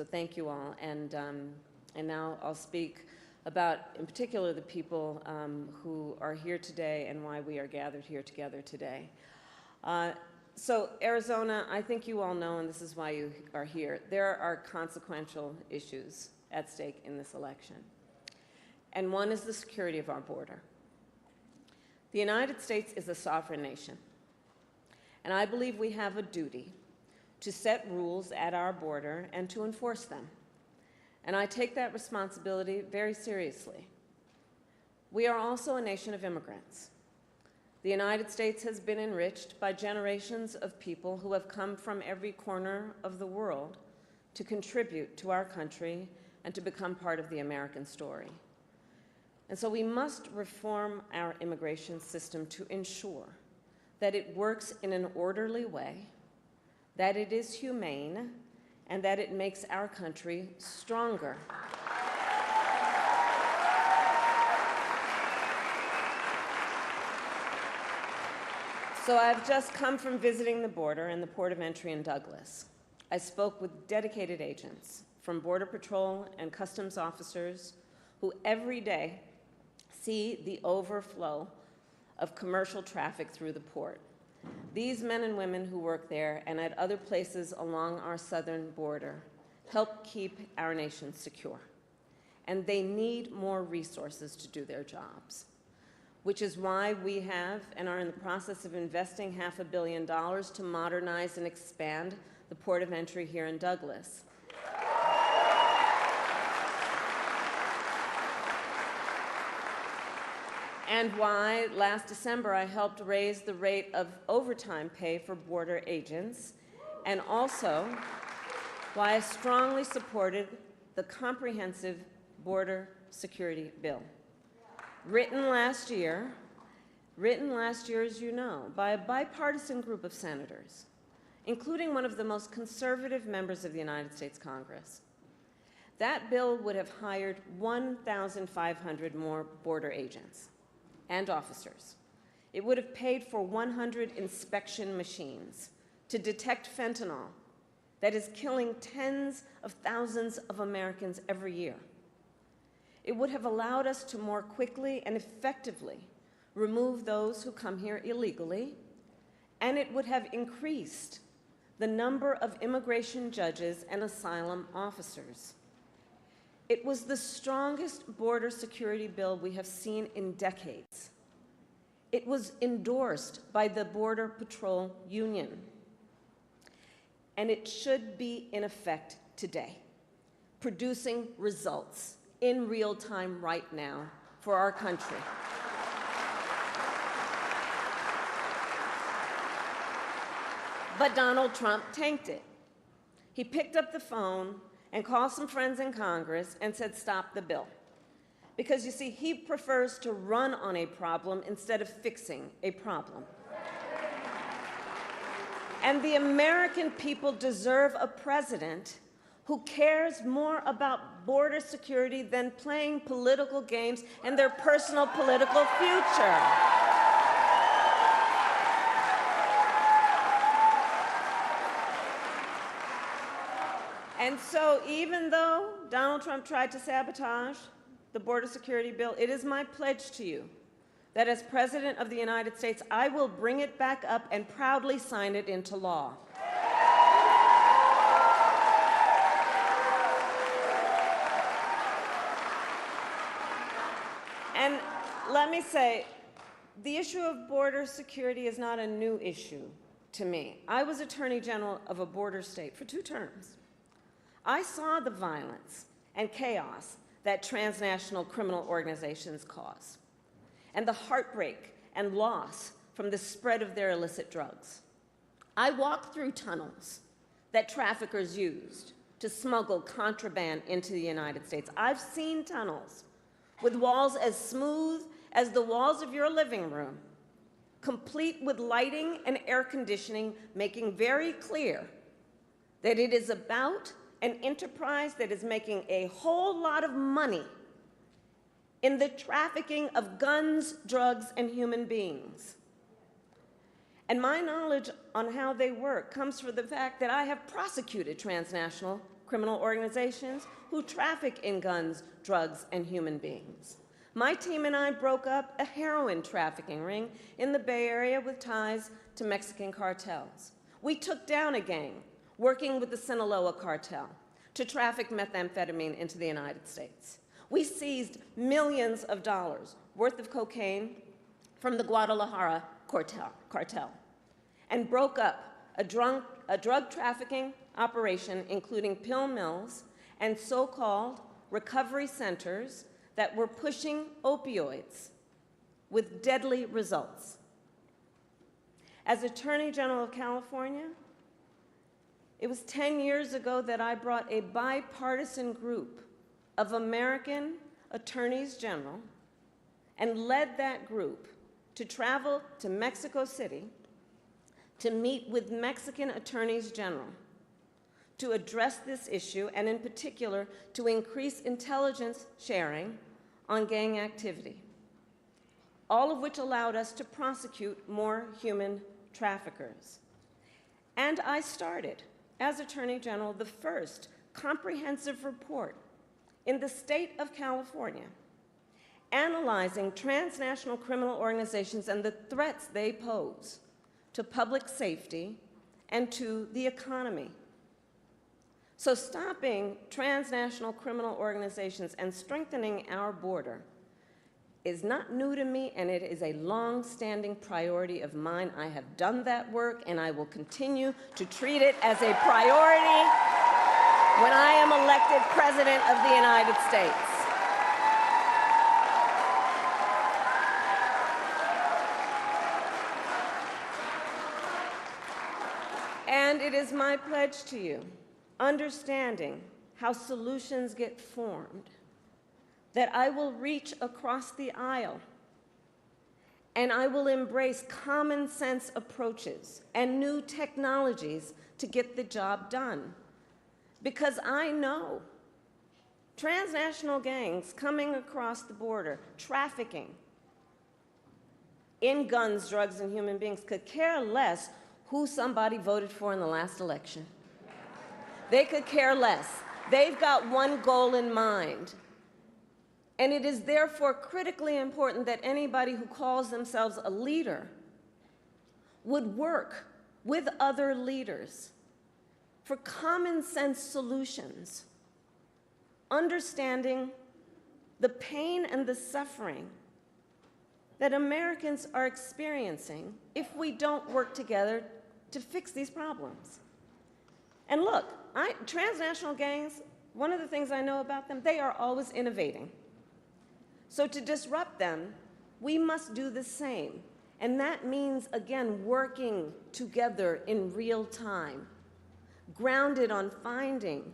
So thank you all. And now I'll speak about, in particular, the people who are here today and why we are gathered here together today. So Arizona, I think you all know, and this is why you are here, there are consequential issues at stake in this election. And one is the security of our border. The United States is a sovereign nation, and I believe we have a duty to set rules at our border and to enforce them. And I take that responsibility very seriously. We are also a nation of immigrants. The United States has been enriched by generations of people who have come from every corner of the world to contribute to our country and to become part of the American story. And so we must reform our immigration system to ensure that it works in an orderly way, that it is humane, and that it makes our country stronger. So I've just come from visiting the border and the port of entry in Douglas. I spoke with dedicated agents from Border Patrol and Customs officers who every day see the overflow of commercial traffic through the port. These men and women who work there and at other places along our southern border help keep our nation secure. And they need more resources to do their jobs, which is why we have and are in the process of investing $500 million to modernize and expand the port of entry here in Douglas. And why last December I helped raise the rate of overtime pay for border agents, and also why I strongly supported the comprehensive border security bill. Written last year, as you know, by a bipartisan group of senators, including one of the most conservative members of the United States Congress. That bill would have hired 1,500 more border agents and officers. It would have paid for 100 inspection machines to detect fentanyl that is killing tens of thousands of Americans every year. It would have allowed us to more quickly and effectively remove those who come here illegally, and it would have increased the number of immigration judges and asylum officers. It was the strongest border security bill we have seen in decades. It was endorsed by the Border Patrol Union, and it should be in effect today, producing results in real time right now for our country. But Donald Trump tanked it. He picked up the phone and called some friends in Congress and said, stop the bill. Because you see, he prefers to run on a problem instead of fixing a problem. And the American people deserve a president who cares more about border security than playing political games and their personal political future. And so even though Donald Trump tried to sabotage the border security bill, it is my pledge to you that as President of the United States, I will bring it back up and proudly sign it into law. And let me say, the issue of border security is not a new issue to me. I was Attorney General of a border state for 2 terms. I saw the violence and chaos that transnational criminal organizations cause, and the heartbreak and loss from the spread of their illicit drugs. I walked through tunnels that traffickers used to smuggle contraband into the United States. I've seen tunnels with walls as smooth as the walls of your living room, complete with lighting and air conditioning, making very clear that it is about an enterprise that is making a whole lot of money in the trafficking of guns, drugs, and human beings. And my knowledge on how they work comes from the fact that I have prosecuted transnational criminal organizations who traffic in guns, drugs, and human beings. My team and I broke up a heroin trafficking ring in the Bay Area with ties to Mexican cartels. We took down a gang working with the Sinaloa cartel to traffic methamphetamine into the United States. We seized millions of dollars worth of cocaine from the Guadalajara cartel and broke up a drug trafficking operation including pill mills and so-called recovery centers that were pushing opioids with deadly results. As Attorney General of California, it was 10 years ago that I brought a bipartisan group of American attorneys general and led that group to travel to Mexico City to meet with Mexican attorneys general to address this issue, and in particular, to increase intelligence sharing on gang activity, all of which allowed us to prosecute more human traffickers. And I started, as Attorney General, the first comprehensive report in the state of California analyzing transnational criminal organizations and the threats they pose to public safety and to the economy. So stopping transnational criminal organizations and strengthening our border is not new to me, and it is a long-standing priority of mine. I have done that work, and I will continue to treat it as a priority when I am elected President of the United States. And it is my pledge to you, understanding how solutions get formed, that I will reach across the aisle and I will embrace common sense approaches and new technologies to get the job done. Because I know transnational gangs coming across the border, trafficking in guns, drugs, and human beings could care less who somebody voted for in the last election. They could care less. They've got one goal in mind. And it is therefore critically important that anybody who calls themselves a leader would work with other leaders for common sense solutions, understanding the pain and the suffering that Americans are experiencing if we don't work together to fix these problems. And look, transnational gangs, one of the things I know about them, they are always innovating. So to disrupt them, we must do the same. And that means, again, working together in real time, grounded on finding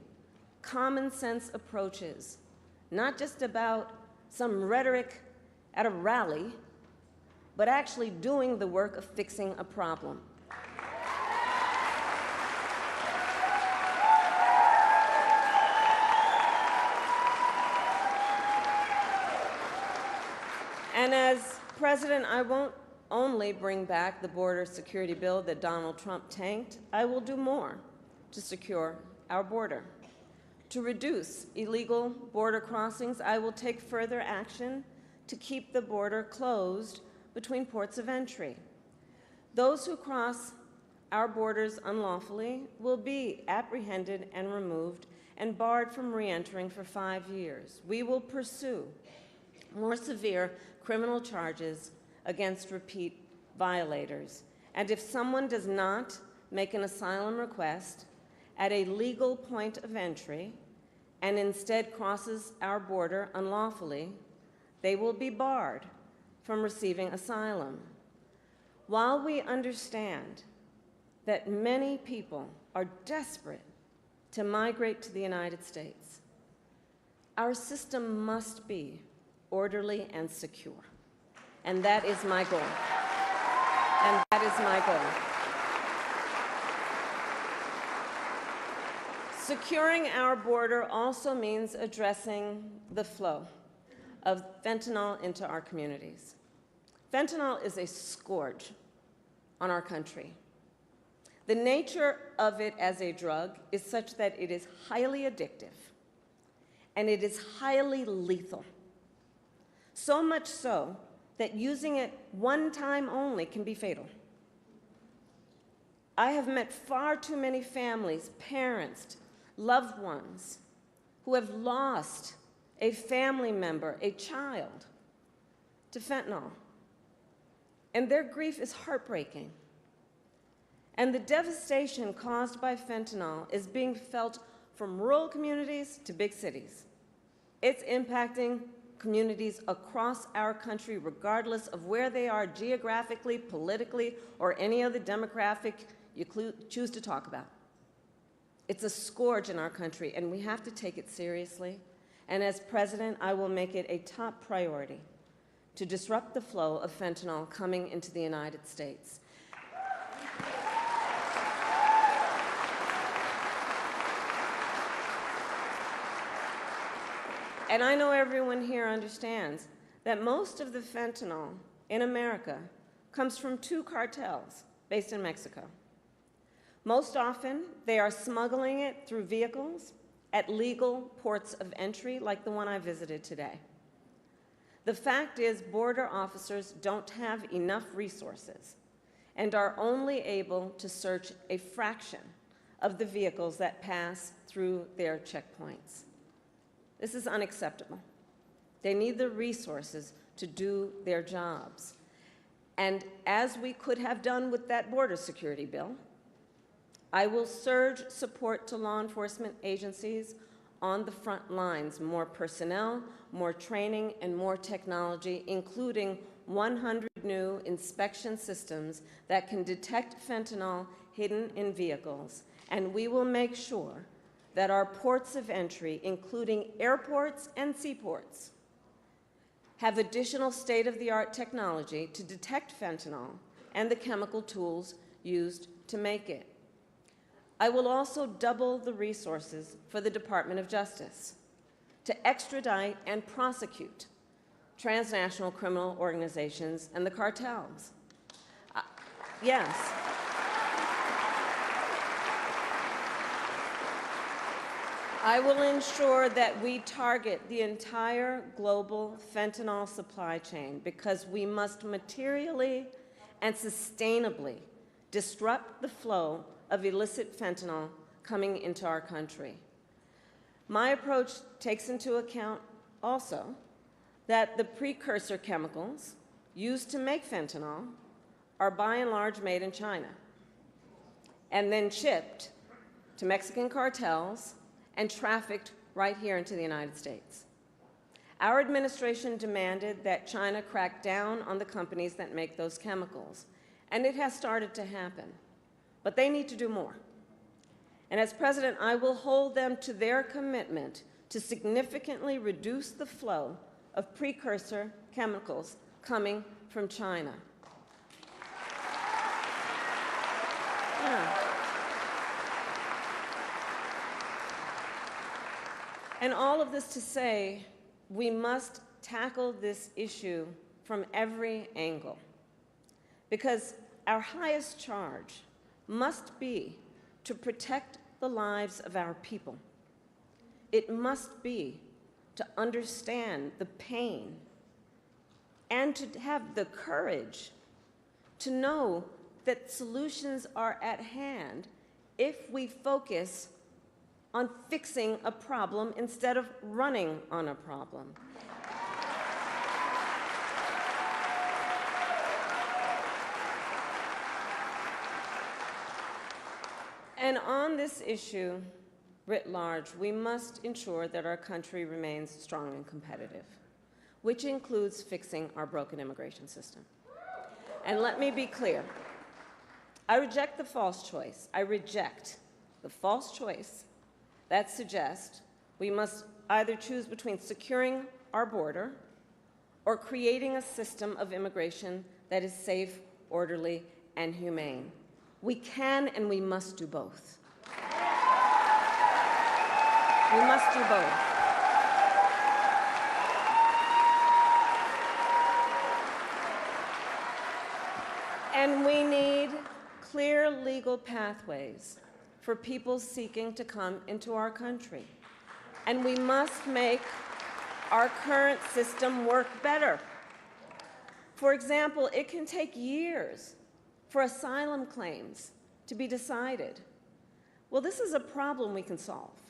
common sense approaches, not just about some rhetoric at a rally, but actually doing the work of fixing a problem. And as president, I won't only bring back the border security bill that Donald Trump tanked, I will do more to secure our border. To reduce illegal border crossings, I will take further action to keep the border closed between ports of entry. Those who cross our borders unlawfully will be apprehended and removed and barred from re-entering for 5 years. We will pursue more severe criminal charges against repeat violators. And if someone does not make an asylum request at a legal point of entry and instead crosses our border unlawfully, they will be barred from receiving asylum. While we understand that many people are desperate to migrate to the United States, our system must be orderly and secure. And that is my goal. And that is my goal. Securing our border also means addressing the flow of fentanyl into our communities. Fentanyl is a scourge on our country. The nature of it as a drug is such that it is highly addictive, and it is highly lethal. So much so that using it one time only can be fatal. I have met far too many families, parents, loved ones who have lost a family member, a child, to fentanyl. And their grief is heartbreaking. And the devastation caused by fentanyl is being felt from rural communities to big cities. It's impacting communities across our country, regardless of where they are geographically, politically, or any other demographic you choose to talk about. It's a scourge in our country, and we have to take it seriously. And as president, I will make it a top priority to disrupt the flow of fentanyl coming into the United States. And I know everyone here understands that most of the fentanyl in America comes from two cartels based in Mexico. Most often, they are smuggling it through vehicles at legal ports of entry, like the one I visited today. The fact is, border officers don't have enough resources and are only able to search a fraction of the vehicles that pass through their checkpoints. This is unacceptable. They need the resources to do their jobs. And as we could have done with that border security bill, I will surge support to law enforcement agencies on the front lines, more personnel, more training, and more technology, including 100 new inspection systems that can detect fentanyl hidden in vehicles. And we will make sure that our ports of entry, including airports and seaports, have additional state-of-the-art technology to detect fentanyl and the chemical tools used to make it. I will also double the resources for the Department of Justice to extradite and prosecute transnational criminal organizations and the cartels. Yes. I will ensure that we target the entire global fentanyl supply chain because we must materially and sustainably disrupt the flow of illicit fentanyl coming into our country. My approach takes into account also that the precursor chemicals used to make fentanyl are by and large made in China and then shipped to Mexican cartels and trafficked right here into the United States. Our administration demanded that China crack down on the companies that make those chemicals, and it has started to happen. But they need to do more. And as president, I will hold them to their commitment to significantly reduce the flow of precursor chemicals coming from China. Yeah. And all of this to say, we must tackle this issue from every angle, because our highest charge must be to protect the lives of our people. It must be to understand the pain and to have the courage to know that solutions are at hand if we focus on fixing a problem instead of running on a problem. And on this issue, writ large, we must ensure that our country remains strong and competitive, which includes fixing our broken immigration system. And let me be clear, I reject the false choice. I reject the false choice that suggests we must either choose between securing our border or creating a system of immigration that is safe, orderly, and humane. We can and we must do both. We must do both. And we need clear legal pathways for people seeking to come into our country. And we must make our current system work better. For example, it can take years for asylum claims to be decided. Well, this is a problem we can solve,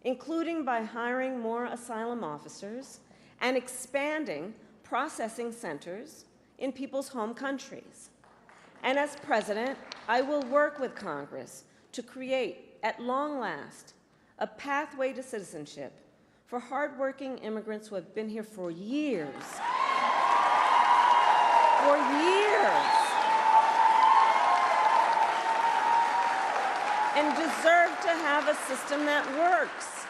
including by hiring more asylum officers and expanding processing centers in people's home countries. And as president, I will work with Congress to create, at long last, a pathway to citizenship for hardworking immigrants who have been here for years. For years. And deserve to have a system that works.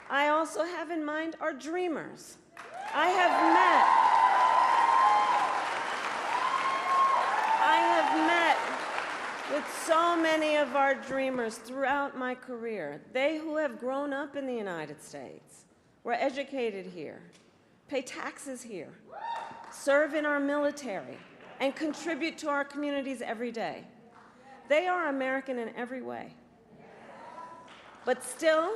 I also have in mind our dreamers. I have met with so many of our dreamers throughout my career. They who have grown up in the United States, were educated here, pay taxes here, serve in our military, and contribute to our communities every day. They are American in every way. But still,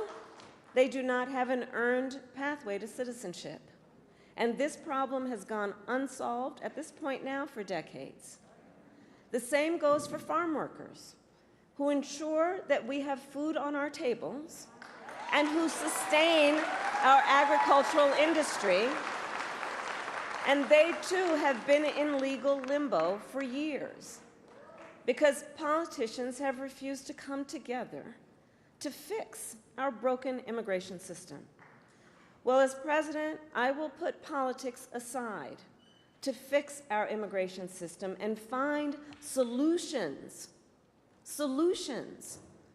they do not have an earned pathway to citizenship. And this problem has gone unsolved at this point now for decades. The same goes for farm workers, who ensure that we have food on our tables and who sustain our agricultural industry. And they too have been in legal limbo for years because politicians have refused to come together to fix our broken immigration system. Well, as president, I will put politics aside to fix our immigration system and find solutions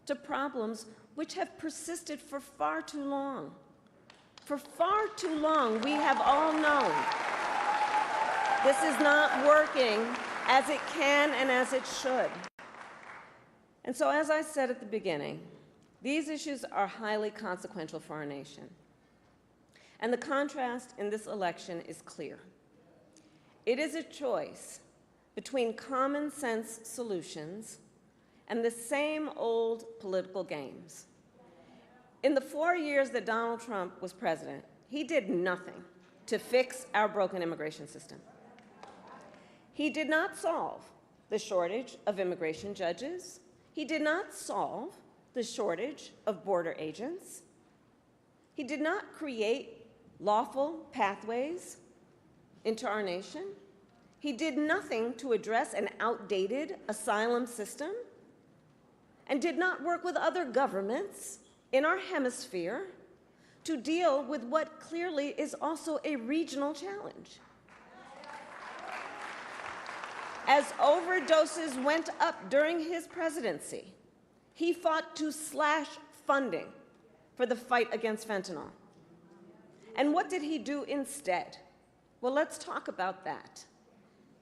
to problems which have persisted for far too long. For far too long, we have all known this is not working as it can and as it should. And so, as I said at the beginning, these issues are highly consequential for our nation. And the contrast in this election is clear. It is a choice between common sense solutions and the same old political games. In the 4 years that Donald Trump was president, he did nothing to fix our broken immigration system. He did not solve the shortage of immigration judges. He did not solve the shortage of border agents. He did not create lawful pathways into our nation. He did nothing to address an outdated asylum system and did not work with other governments in our hemisphere to deal with what clearly is also a regional challenge. As overdoses went up during his presidency, he fought to slash funding for the fight against fentanyl. And what did he do instead? Well, let's talk about that.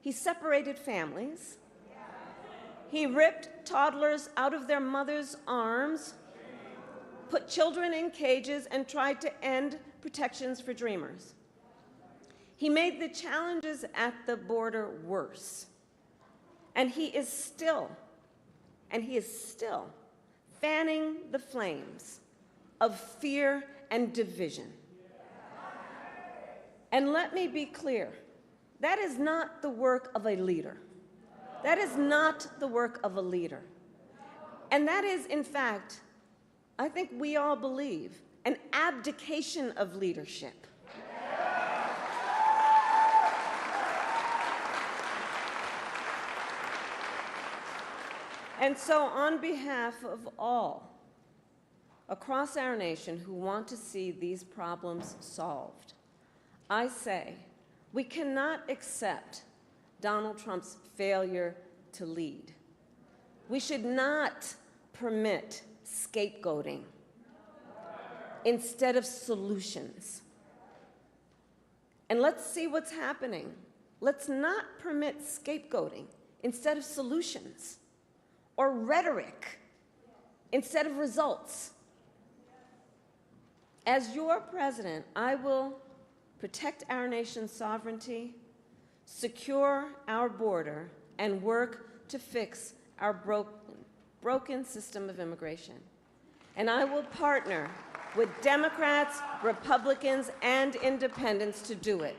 He separated families. He ripped toddlers out of their mother's arms, put children in cages, and tried to end protections for dreamers. He made the challenges at the border worse. And he is still fanning the flames of fear and division. And let me be clear, that is not the work of a leader. That is not the work of a leader. And that is, in fact, I think we all believe, an abdication of leadership. And so, on behalf of all across our nation who want to see these problems solved, I say we cannot accept Donald Trump's failure to lead. We should not permit scapegoating instead of solutions. And let's see what's happening. Let's not permit scapegoating instead of solutions, or rhetoric instead of results. As your president, I will protect our nation's sovereignty, secure our border, and work to fix our broken system of immigration. And I will partner with Democrats, Republicans, and independents to do it.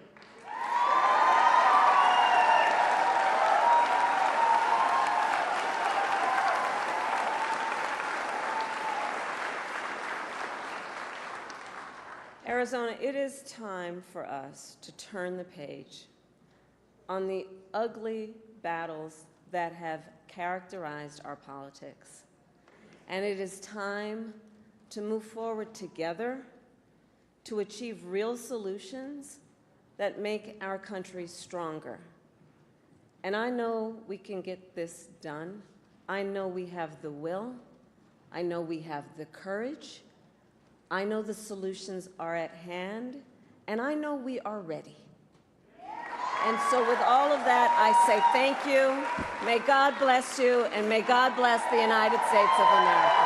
Arizona, it is time for us to turn the page on the ugly battles that have characterized our politics. And it is time to move forward together to achieve real solutions that make our country stronger. And I know we can get this done. I know we have the will. I know we have the courage. I know the solutions are at hand, and I know we are ready. And so with all of that, I say thank you. May God bless you, and may God bless the United States of America.